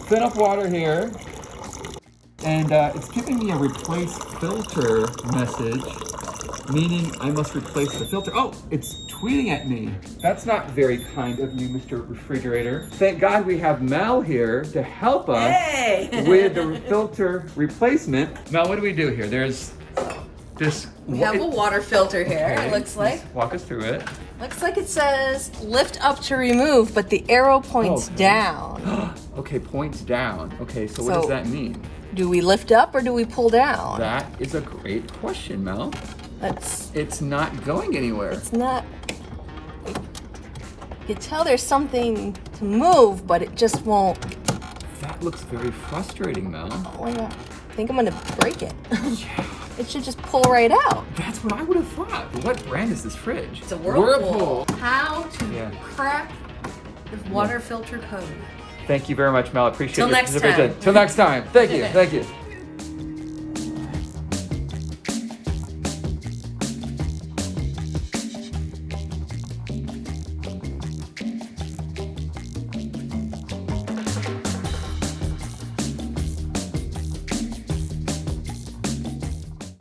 fill up water here. And it's giving me a replace filter message, meaning I must replace the filter. Oh, it's tweeting at me. That's not very kind of you, Mr. Refrigerator. Thank God we have Mel here to help us with the filter replacement. Mel, what do we do here? There's this. We have a water filter here, it looks like. Walk us through it. Looks like it says lift up to remove, but the arrow points down. Okay, points down. Okay, so what does that mean? Do we lift up or do we pull down? That is a great question, Mel. That's. It's not going anywhere. It's not. You can tell there's something to move, but it just won't. That looks very frustrating, Mel. Oh yeah. I think I'm gonna break it. It should just pull right out. That's what I would have thought. What brand is this fridge? It's a Whirlpool. How to crack the water filter code. Thank you very much, Mel. I appreciate Till your next time. Till next time. Thank you. Thank you.